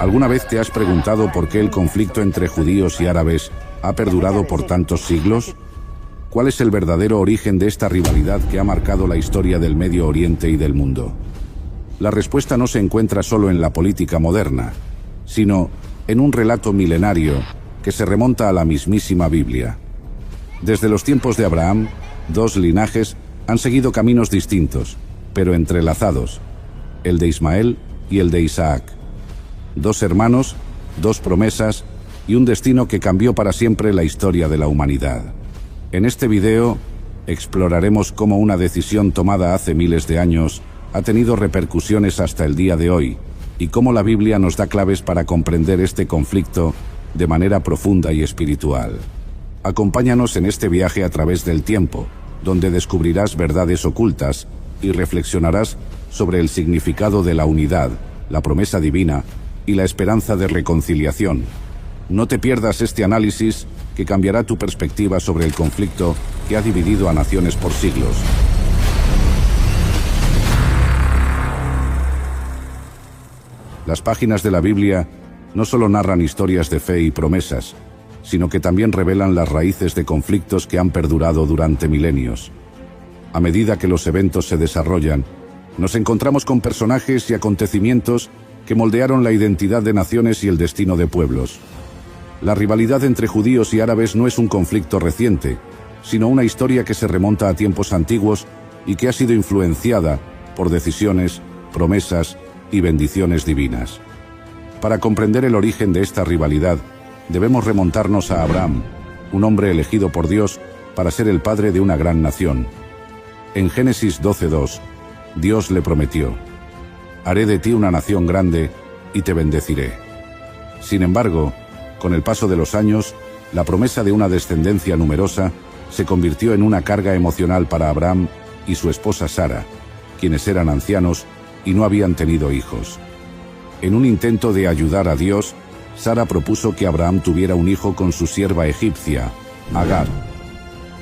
¿Alguna vez te has preguntado por qué el conflicto entre judíos y árabes ha perdurado por tantos siglos? ¿Cuál es el verdadero origen de esta rivalidad que ha marcado la historia del Medio Oriente y del mundo? La respuesta no se encuentra solo en la política moderna, sino en un relato milenario que se remonta a la mismísima Biblia. Desde los tiempos de Abraham, dos linajes han seguido caminos distintos, pero entrelazados, el de Ismael y el de Isaac. Dos hermanos, dos promesas y un destino que cambió para siempre la historia de la humanidad. En este video exploraremos cómo una decisión tomada hace miles de años ha tenido repercusiones hasta el día de hoy y cómo la Biblia nos da claves para comprender este conflicto de manera profunda y espiritual. Acompáñanos en este viaje a través del tiempo, donde descubrirás verdades ocultas y reflexionarás sobre el significado de la unidad, la promesa divina y la esperanza de reconciliación. No te pierdas este análisis que cambiará tu perspectiva sobre el conflicto que ha dividido a naciones por siglos. Las páginas de la Biblia no solo narran historias de fe y promesas, sino que también revelan las raíces de conflictos que han perdurado durante milenios. A medida que los eventos se desarrollan, nos encontramos con personajes y acontecimientos que moldearon la identidad de naciones y el destino de pueblos. La rivalidad entre judíos y árabes no es un conflicto reciente, sino una historia que se remonta a tiempos antiguos y que ha sido influenciada por decisiones, promesas y bendiciones divinas. Para comprender el origen de esta rivalidad, debemos remontarnos a Abraham, un hombre elegido por Dios para ser el padre de una gran nación. En Génesis 12:2, Dios le prometió: «Haré de ti una nación grande y te bendeciré». Sin embargo, con el paso de los años, la promesa de una descendencia numerosa se convirtió en una carga emocional para Abraham y su esposa Sara, quienes eran ancianos y no habían tenido hijos. En un intento de ayudar a Dios, Sara propuso que Abraham tuviera un hijo con su sierva egipcia, Agar.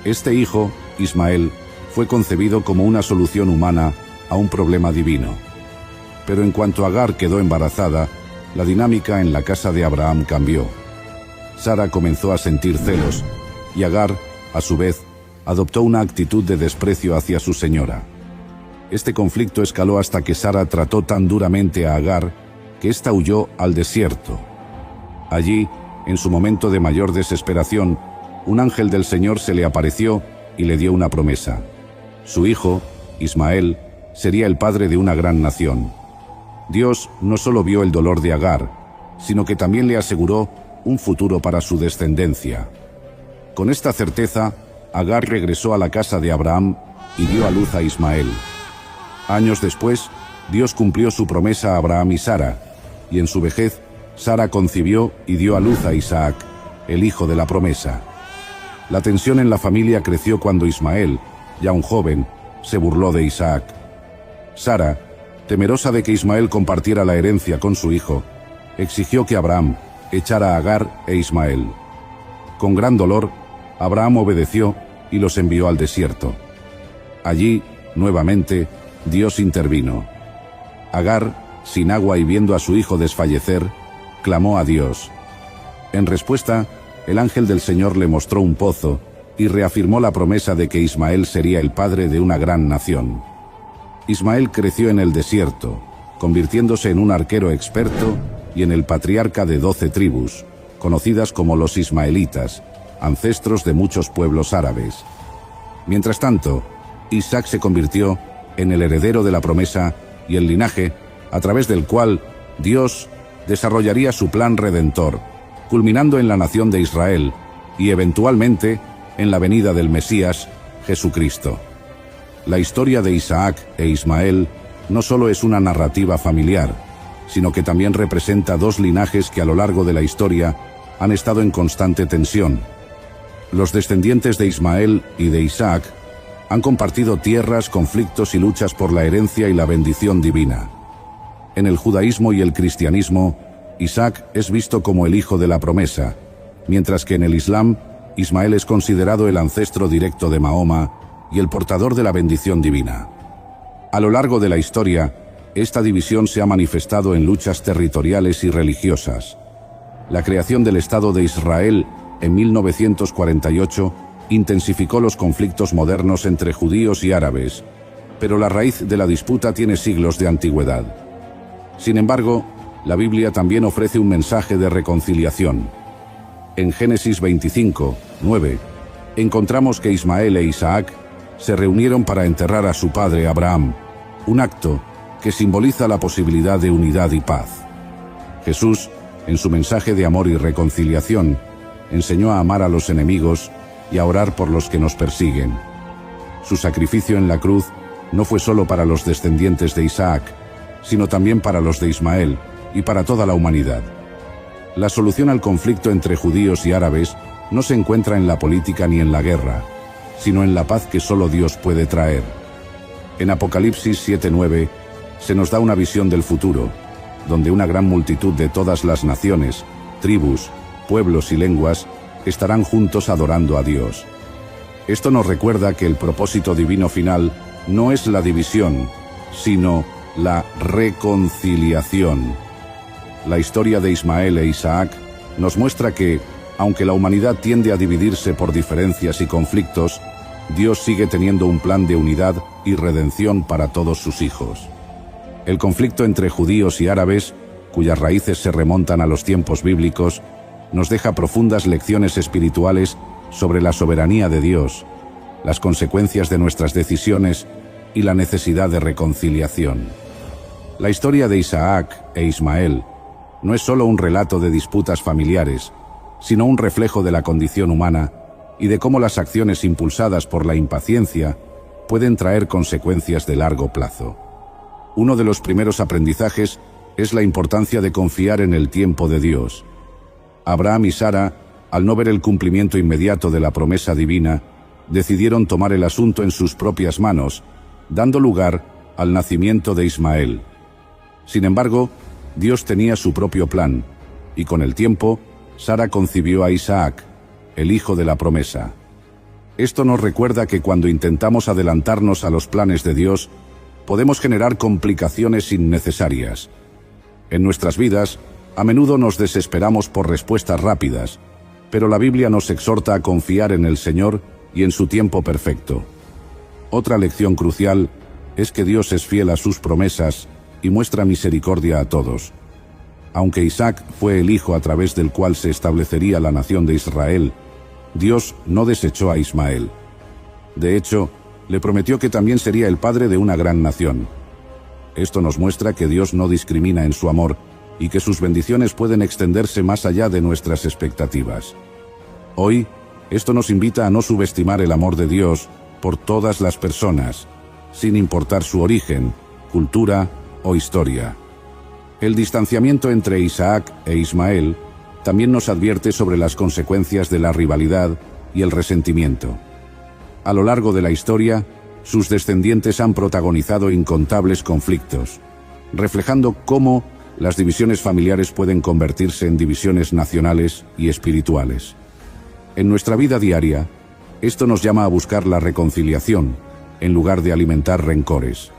Este hijo, Ismael, fue concebido como una solución humana a un problema divino. Pero en cuanto Agar quedó embarazada, la dinámica en la casa de Abraham cambió. Sara comenzó a sentir celos, y Agar, a su vez, adoptó una actitud de desprecio hacia su señora. Este conflicto escaló hasta que Sara trató tan duramente a Agar que ésta huyó al desierto. Allí, en su momento de mayor desesperación, un ángel del Señor se le apareció y le dio una promesa. Su hijo, Ismael, sería el padre de una gran nación. Dios no solo vio el dolor de Agar, sino que también le aseguró un futuro para su descendencia. Con esta certeza, Agar regresó a la casa de Abraham y dio a luz a Ismael. Años después, Dios cumplió su promesa a Abraham y Sara, y en su vejez, Sara concibió y dio a luz a Isaac, el hijo de la promesa. La tensión en la familia creció cuando Ismael, ya un joven, se burló de Isaac. Sara, temerosa de que Ismael compartiera la herencia con su hijo, exigió que Abraham echara a Agar e Ismael. Con gran dolor, Abraham obedeció y los envió al desierto. Allí, nuevamente, Dios intervino. Agar, sin agua y viendo a su hijo desfallecer, clamó a Dios. En respuesta, el ángel del Señor le mostró un pozo y reafirmó la promesa de que Ismael sería el padre de una gran nación. Ismael creció en el desierto, convirtiéndose en un arquero experto y en el patriarca de 12 tribus, conocidas como los ismaelitas, ancestros de muchos pueblos árabes. Mientras tanto, Isaac se convirtió en el heredero de la promesa y el linaje a través del cual Dios desarrollaría su plan redentor, culminando en la nación de Israel y eventualmente en la venida del Mesías, Jesucristo. La historia de Isaac e Ismael no solo es una narrativa familiar, sino que también representa dos linajes que a lo largo de la historia han estado en constante tensión. Los descendientes de Ismael y de Isaac han compartido tierras, conflictos y luchas por la herencia y la bendición divina. En el judaísmo y el cristianismo, Isaac es visto como el hijo de la promesa, mientras que en el Islam, Ismael es considerado el ancestro directo de Mahoma y el portador de la bendición divina. A lo largo de la historia, esta división se ha manifestado en luchas territoriales y religiosas. La creación del Estado de Israel en 1948 intensificó los conflictos modernos entre judíos y árabes, pero la raíz de la disputa tiene siglos de antigüedad. Sin embargo, la Biblia también ofrece un mensaje de reconciliación. En Génesis 25, 9, encontramos que Ismael e Isaac se reunieron para enterrar a su padre Abraham, un acto que simboliza la posibilidad de unidad y paz. Jesús, en su mensaje de amor y reconciliación, enseñó a amar a los enemigos y a orar por los que nos persiguen. Su sacrificio en la cruz no fue solo para los descendientes de Isaac, sino también para los de Ismael y para toda la humanidad. La solución al conflicto entre judíos y árabes no se encuentra en la política ni en la guerra, sino en la paz que solo Dios puede traer. En Apocalipsis 7:9 se nos da una visión del futuro, donde una gran multitud de todas las naciones, tribus, pueblos y lenguas estarán juntos adorando a Dios. Esto nos recuerda que el propósito divino final no es la división, sino la reconciliación. La historia de Ismael e Isaac nos muestra que, aunque la humanidad tiende a dividirse por diferencias y conflictos, Dios sigue teniendo un plan de unidad y redención para todos sus hijos. El conflicto entre judíos y árabes, cuyas raíces se remontan a los tiempos bíblicos, nos deja profundas lecciones espirituales sobre la soberanía de Dios, las consecuencias de nuestras decisiones y la necesidad de reconciliación. La historia de Isaac e Ismael no es solo un relato de disputas familiares, sino un reflejo de la condición humana y de cómo las acciones impulsadas por la impaciencia pueden traer consecuencias de largo plazo. Uno de los primeros aprendizajes es la importancia de confiar en el tiempo de Dios. Abraham y Sara, al no ver el cumplimiento inmediato de la promesa divina, decidieron tomar el asunto en sus propias manos, dando lugar al nacimiento de Ismael. Sin embargo, Dios tenía su propio plan, y con el tiempo, Sara concibió a Isaac, el hijo de la promesa. Esto nos recuerda que cuando intentamos adelantarnos a los planes de Dios, podemos generar complicaciones innecesarias. En nuestras vidas, a menudo nos desesperamos por respuestas rápidas, pero la Biblia nos exhorta a confiar en el Señor y en su tiempo perfecto. Otra lección crucial es que Dios es fiel a sus promesas y muestra misericordia a todos. Aunque Isaac fue el hijo a través del cual se establecería la nación de Israel, Dios no desechó a Ismael. De hecho, le prometió que también sería el padre de una gran nación. Esto nos muestra que Dios no discrimina en su amor y que sus bendiciones pueden extenderse más allá de nuestras expectativas. Hoy, esto nos invita a no subestimar el amor de Dios por todas las personas, sin importar su origen, cultura o historia. El distanciamiento entre Isaac e Ismael también nos advierte sobre las consecuencias de la rivalidad y el resentimiento. A lo largo de la historia, sus descendientes han protagonizado incontables conflictos, reflejando cómo las divisiones familiares pueden convertirse en divisiones nacionales y espirituales. En nuestra vida diaria, esto nos llama a buscar la reconciliación, en lugar de alimentar rencores.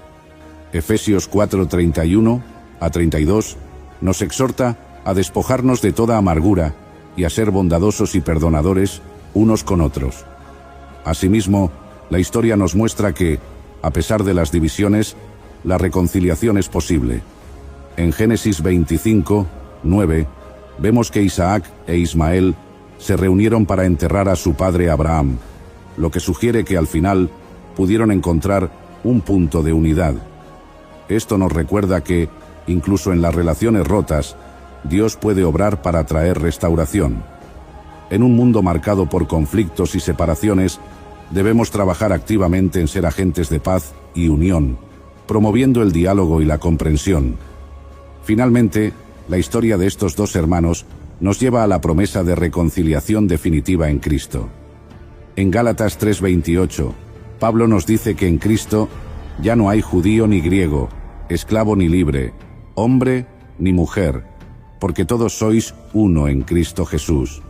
Efesios 4:31-32 nos exhorta a despojarnos de toda amargura y a ser bondadosos y perdonadores unos con otros. Asimismo, la historia nos muestra que, a pesar de las divisiones, la reconciliación es posible. En Génesis 25:9, vemos que Isaac e Ismael se reunieron para enterrar a su padre Abraham, lo que sugiere que al final pudieron encontrar un punto de unidad. Esto nos recuerda que, incluso en las relaciones rotas, Dios puede obrar para traer restauración. En un mundo marcado por conflictos y separaciones, debemos trabajar activamente en ser agentes de paz y unión, promoviendo el diálogo y la comprensión. Finalmente, la historia de estos dos hermanos nos lleva a la promesa de reconciliación definitiva en Cristo. En Gálatas 3:28, Pablo nos dice que en Cristo ya no hay judío ni griego, esclavo ni libre, hombre ni mujer, porque todos sois uno en Cristo Jesús.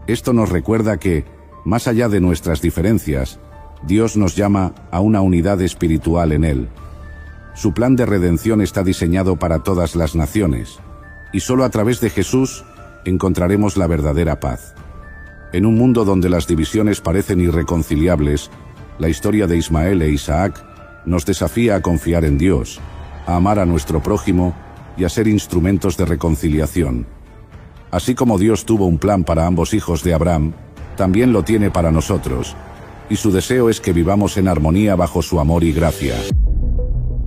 Esto nos recuerda que, más allá de nuestras diferencias, Dios nos llama a una unidad espiritual en Él. Su plan de redención está diseñado para todas las naciones, y solo a través de Jesús encontraremos la verdadera paz. En un mundo donde las divisiones parecen irreconciliables, la historia de Ismael e Isaac nos desafía a confiar en Dios, a amar a nuestro prójimo y a ser instrumentos de reconciliación. Así como Dios tuvo un plan para ambos hijos de Abraham, también lo tiene para nosotros, y su deseo es que vivamos en armonía bajo su amor y gracia.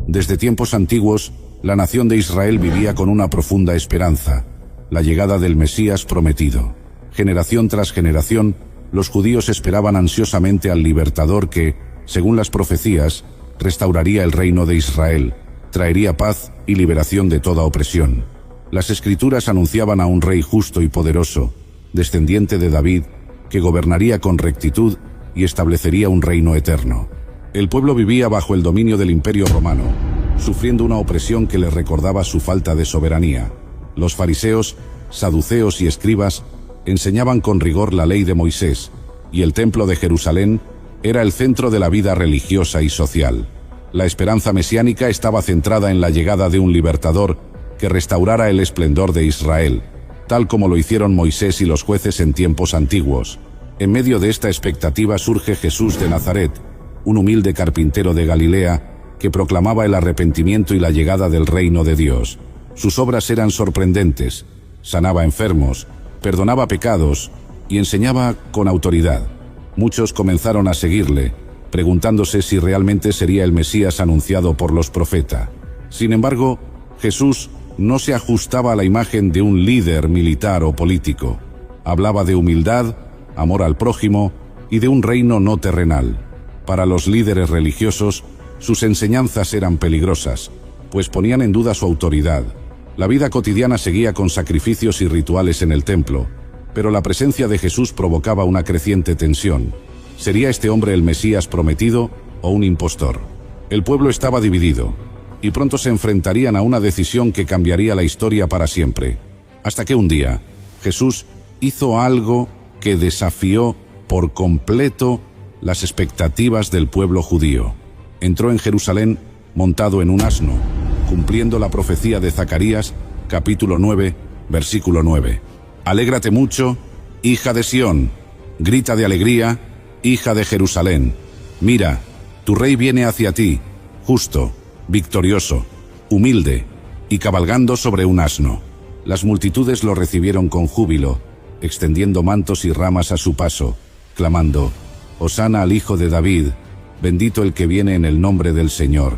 Desde tiempos antiguos, la nación de Israel vivía con una profunda esperanza, la llegada del Mesías prometido. Generación tras generación, los judíos esperaban ansiosamente al libertador que, según las profecías, restauraría el reino de Israel, traería paz y liberación de toda opresión. Las Escrituras anunciaban a un rey justo y poderoso, descendiente de David, que gobernaría con rectitud y establecería un reino eterno. El pueblo vivía bajo el dominio del Imperio Romano, sufriendo una opresión que les recordaba su falta de soberanía. Los fariseos, saduceos y escribas enseñaban con rigor la ley de Moisés, y el templo de Jerusalén era el centro de la vida religiosa y social. La esperanza mesiánica estaba centrada en la llegada de un libertador que restaurara el esplendor de Israel, tal como lo hicieron Moisés y los jueces en tiempos antiguos. En medio de esta expectativa surge Jesús de Nazaret, un humilde carpintero de Galilea que proclamaba el arrepentimiento y la llegada del reino de Dios. Sus obras eran sorprendentes: sanaba enfermos, perdonaba pecados y enseñaba con autoridad. Muchos comenzaron a seguirle, preguntándose si realmente sería el Mesías anunciado por los profetas. Sin embargo, Jesús no se ajustaba a la imagen de un líder militar o político. Hablaba de humildad, amor al prójimo y de un reino no terrenal. Para los líderes religiosos, sus enseñanzas eran peligrosas, pues ponían en duda su autoridad. La vida cotidiana seguía con sacrificios y rituales en el templo, pero la presencia de Jesús provocaba una creciente tensión. ¿Sería este hombre el Mesías prometido o un impostor? El pueblo estaba dividido, y pronto se enfrentarían a una decisión que cambiaría la historia para siempre. Hasta que un día, Jesús hizo algo que desafió por completo las expectativas del pueblo judío. Entró en Jerusalén montado en un asno, cumpliendo la profecía de Zacarías, capítulo 9, versículo 9. Alégrate mucho, hija de Sión, grita de alegría, hija de Jerusalén. Mira, tu rey viene hacia ti, justo, victorioso, humilde y cabalgando sobre un asno. Las multitudes lo recibieron con júbilo, extendiendo mantos y ramas a su paso, clamando: Hosana al Hijo de David, bendito el que viene en el nombre del Señor.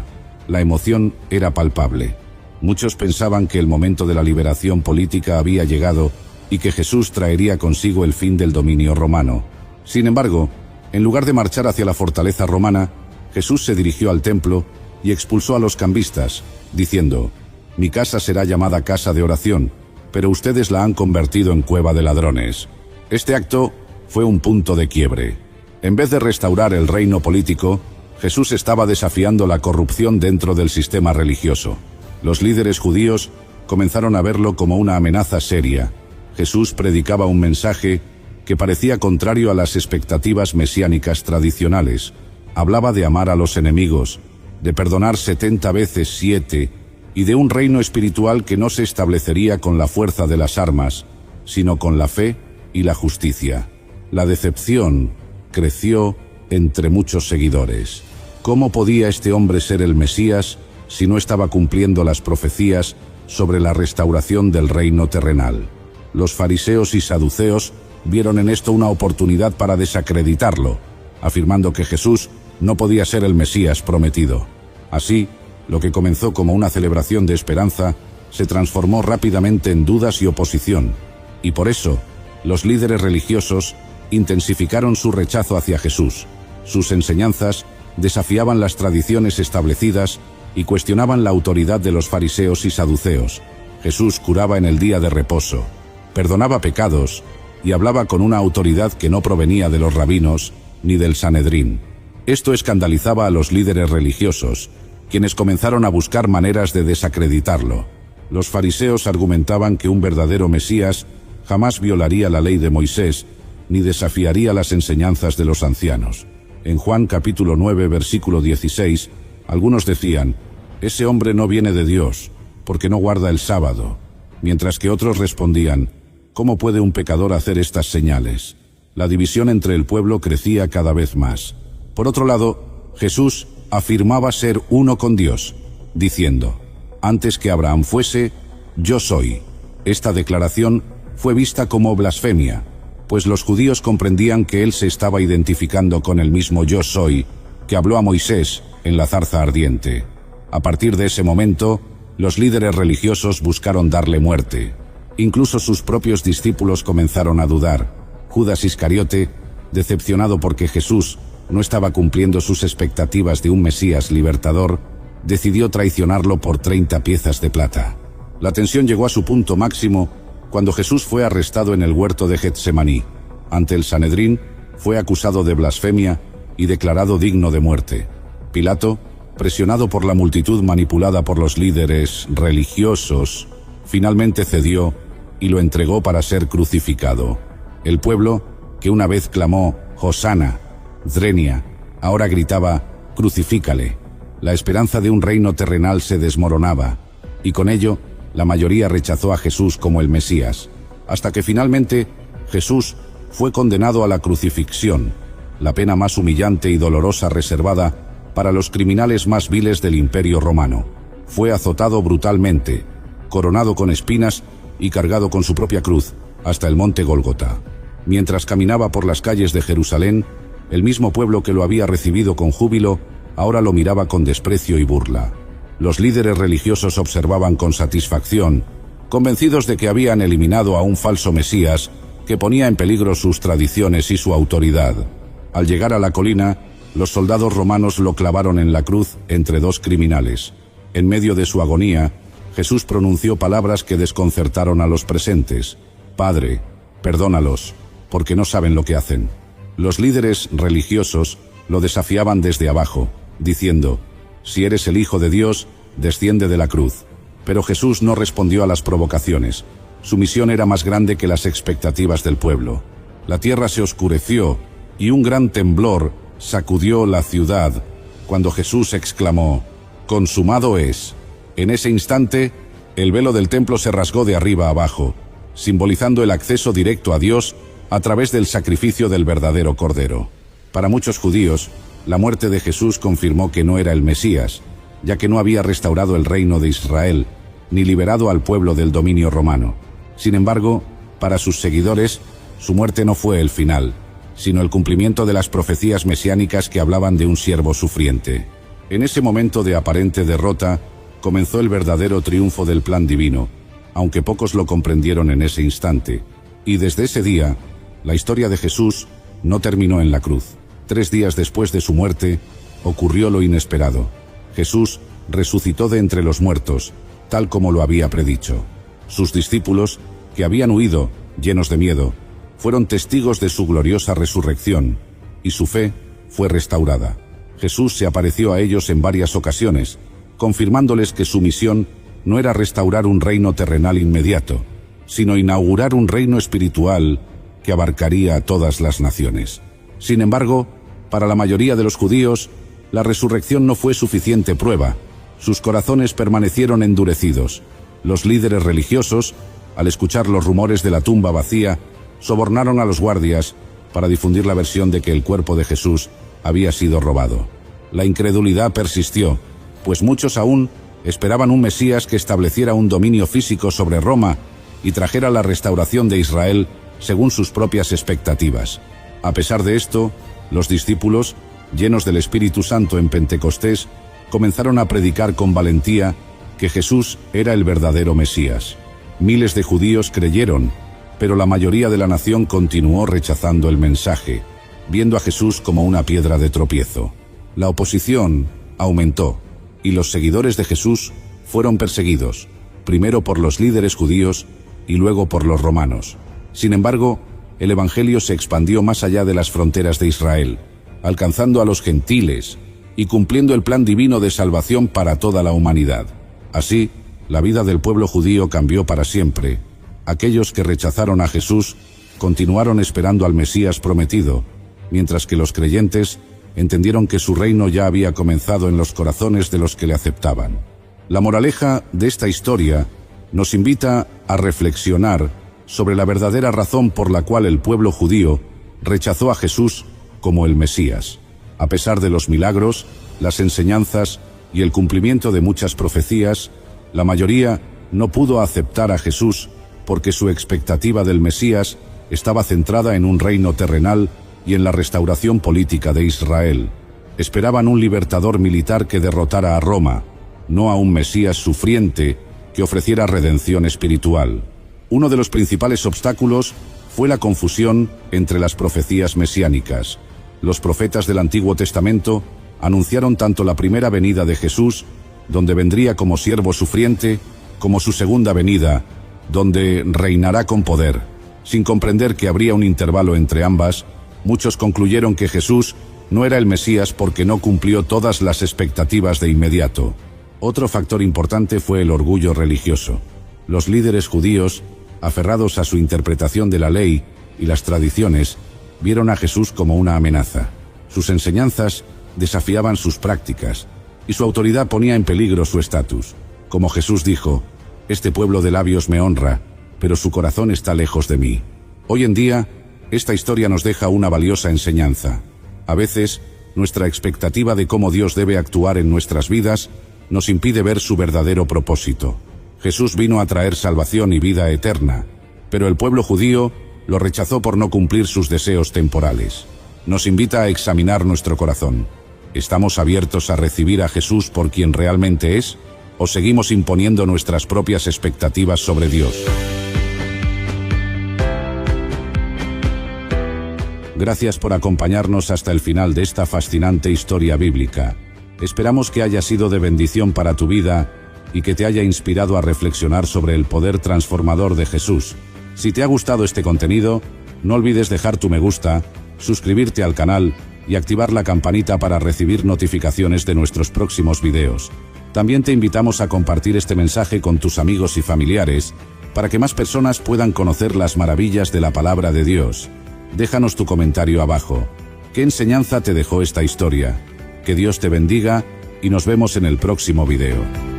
La emoción era palpable. Muchos pensaban que el momento de la liberación política había llegado y que Jesús traería consigo el fin del dominio romano. Sin embargo, en lugar de marchar hacia la fortaleza romana, Jesús se dirigió al templo y expulsó a los cambistas, diciendo: Mi casa será llamada casa de oración, pero ustedes la han convertido en cueva de ladrones. Este acto fue un punto de quiebre. En vez de restaurar el reino político, Jesús estaba desafiando la corrupción dentro del sistema religioso. Los líderes judíos comenzaron a verlo como una amenaza seria. Jesús predicaba un mensaje que parecía contrario a las expectativas mesiánicas tradicionales. Hablaba de amar a los enemigos, de perdonar 70 veces 7, y de un reino espiritual que no se establecería con la fuerza de las armas, sino con la fe y la justicia. La decepción creció entre muchos seguidores. ¿Cómo podía este hombre ser el Mesías si no estaba cumpliendo las profecías sobre la restauración del reino terrenal? Los fariseos y saduceos vieron en esto una oportunidad para desacreditarlo, afirmando que Jesús no podía ser el Mesías prometido. Así, lo que comenzó como una celebración de esperanza se transformó rápidamente en dudas y oposición, y por eso, los líderes religiosos intensificaron su rechazo hacia Jesús. Sus enseñanzas desafiaban las tradiciones establecidas y cuestionaban la autoridad de los fariseos y saduceos. Jesús curaba en el día de reposo, perdonaba pecados y hablaba con una autoridad que no provenía de los rabinos ni del Sanedrín. Esto escandalizaba a los líderes religiosos, quienes comenzaron a buscar maneras de desacreditarlo. Los fariseos argumentaban que un verdadero Mesías jamás violaría la ley de Moisés ni desafiaría las enseñanzas de los ancianos. En Juan capítulo 9, versículo 16, algunos decían: «Ese hombre no viene de Dios, porque no guarda el sábado», mientras que otros respondían: «¿Cómo puede un pecador hacer estas señales?». La división entre el pueblo crecía cada vez más. Por otro lado, Jesús afirmaba ser uno con Dios, diciendo: «Antes que Abraham fuese, yo soy». Esta declaración fue vista como blasfemia, pues los judíos comprendían que él se estaba identificando con el mismo yo soy que habló a Moisés en la zarza ardiente. A partir de ese momento, los líderes religiosos buscaron darle muerte. Incluso sus propios discípulos comenzaron a dudar. Judas Iscariote, decepcionado porque Jesús no estaba cumpliendo sus expectativas de un Mesías libertador, decidió traicionarlo por 30 piezas de plata. La tensión llegó a su punto máximo cuando Jesús fue arrestado en el huerto de Getsemaní. Ante el Sanedrín, fue acusado de blasfemia y declarado digno de muerte. Pilato, presionado por la multitud manipulada por los líderes religiosos, finalmente cedió y lo entregó para ser crucificado. El pueblo, que una vez clamó «Hosana», «Drenia», ahora gritaba «Crucifícale». La esperanza de un reino terrenal se desmoronaba, y con ello, la mayoría rechazó a Jesús como el Mesías, hasta que finalmente Jesús fue condenado a la crucifixión, la pena más humillante y dolorosa reservada para los criminales más viles del Imperio Romano. Fue azotado brutalmente, coronado con espinas y cargado con su propia cruz hasta el monte Gólgota. Mientras caminaba por las calles de Jerusalén, el mismo pueblo que lo había recibido con júbilo ahora lo miraba con desprecio y burla. Los líderes religiosos observaban con satisfacción, convencidos de que habían eliminado a un falso Mesías que ponía en peligro sus tradiciones y su autoridad. Al llegar a la colina, los soldados romanos lo clavaron en la cruz entre dos criminales. En medio de su agonía, Jesús pronunció palabras que desconcertaron a los presentes: «Padre, perdónalos, porque no saben lo que hacen». Los líderes religiosos lo desafiaban desde abajo, diciendo: «Si eres el Hijo de Dios, desciende de la cruz». Pero Jesús no respondió a las provocaciones. Su misión era más grande que las expectativas del pueblo. La tierra se oscureció y un gran temblor sacudió la ciudad cuando Jesús exclamó: «Consumado es». En ese instante, el velo del templo se rasgó de arriba abajo, simbolizando el acceso directo a Dios a través del sacrificio del verdadero Cordero. Para muchos judíos, la muerte de Jesús confirmó que no era el Mesías, ya que no había restaurado el reino de Israel, ni liberado al pueblo del dominio romano. Sin embargo, para sus seguidores, su muerte no fue el final, sino el cumplimiento de las profecías mesiánicas que hablaban de un siervo sufriente. En ese momento de aparente derrota, comenzó el verdadero triunfo del plan divino, aunque pocos lo comprendieron en ese instante. Y desde ese día, la historia de Jesús no terminó en la cruz. 3 días después de su muerte, ocurrió lo inesperado. Jesús resucitó de entre los muertos, tal como lo había predicho. Sus discípulos, que habían huido, llenos de miedo, fueron testigos de su gloriosa resurrección, y su fe fue restaurada. Jesús se apareció a ellos en varias ocasiones, confirmándoles que su misión no era restaurar un reino terrenal inmediato, sino inaugurar un reino espiritual que abarcaría a todas las naciones. Sin embargo, para la mayoría de los judíos, la resurrección no fue suficiente prueba. Sus corazones permanecieron endurecidos. Los líderes religiosos, al escuchar los rumores de la tumba vacía, sobornaron a los guardias para difundir la versión de que el cuerpo de Jesús había sido robado. La incredulidad persistió, pues muchos aún esperaban un Mesías que estableciera un dominio físico sobre Roma y trajera la restauración de Israel según sus propias expectativas. A pesar de esto, los discípulos, llenos del Espíritu Santo en Pentecostés, comenzaron a predicar con valentía que Jesús era el verdadero Mesías. Miles de judíos creyeron, pero la mayoría de la nación continuó rechazando el mensaje, viendo a Jesús como una piedra de tropiezo. La oposición aumentó, y los seguidores de Jesús fueron perseguidos, primero por los líderes judíos y luego por los romanos. Sin embargo, el Evangelio se expandió más allá de las fronteras de Israel, alcanzando a los gentiles y cumpliendo el plan divino de salvación para toda la humanidad. Así, la vida del pueblo judío cambió para siempre. Aquellos que rechazaron a Jesús continuaron esperando al Mesías prometido, mientras que los creyentes entendieron que su reino ya había comenzado en los corazones de los que le aceptaban. La moraleja de esta historia nos invita a reflexionar sobre la verdadera razón por la cual el pueblo judío rechazó a Jesús como el Mesías. A pesar de los milagros, las enseñanzas y el cumplimiento de muchas profecías, la mayoría no pudo aceptar a Jesús porque su expectativa del Mesías estaba centrada en un reino terrenal y en la restauración política de Israel. Esperaban un libertador militar que derrotara a Roma, no a un Mesías sufriente que ofreciera redención espiritual. Uno de los principales obstáculos fue la confusión entre las profecías mesiánicas. Los profetas del Antiguo Testamento anunciaron tanto la primera venida de Jesús, donde vendría como siervo sufriente, como su segunda venida, donde reinará con poder. Sin comprender que habría un intervalo entre ambas, muchos concluyeron que Jesús no era el Mesías porque no cumplió todas las expectativas de inmediato. Otro factor importante fue el orgullo religioso. Los líderes judíos, aferrados a su interpretación de la ley y las tradiciones, vieron a Jesús como una amenaza. Sus enseñanzas desafiaban sus prácticas, y su autoridad ponía en peligro su estatus. Como Jesús dijo: «Este pueblo de labios me honra, pero su corazón está lejos de mí». Hoy en día, esta historia nos deja una valiosa enseñanza. A veces, nuestra expectativa de cómo Dios debe actuar en nuestras vidas nos impide ver su verdadero propósito. Jesús vino a traer salvación y vida eterna, pero el pueblo judío lo rechazó por no cumplir sus deseos temporales. Nos invita a examinar nuestro corazón. ¿Estamos abiertos a recibir a Jesús por quien realmente es, o seguimos imponiendo nuestras propias expectativas sobre Dios? Gracias por acompañarnos hasta el final de esta fascinante historia bíblica. Esperamos que haya sido de bendición para tu vida y que te haya inspirado a reflexionar sobre el poder transformador de Jesús. Si te ha gustado este contenido, no olvides dejar tu me gusta, suscribirte al canal y activar la campanita para recibir notificaciones de nuestros próximos videos. También te invitamos a compartir este mensaje con tus amigos y familiares para que más personas puedan conocer las maravillas de la palabra de Dios. Déjanos tu comentario abajo. ¿Qué enseñanza te dejó esta historia? Que Dios te bendiga y nos vemos en el próximo video.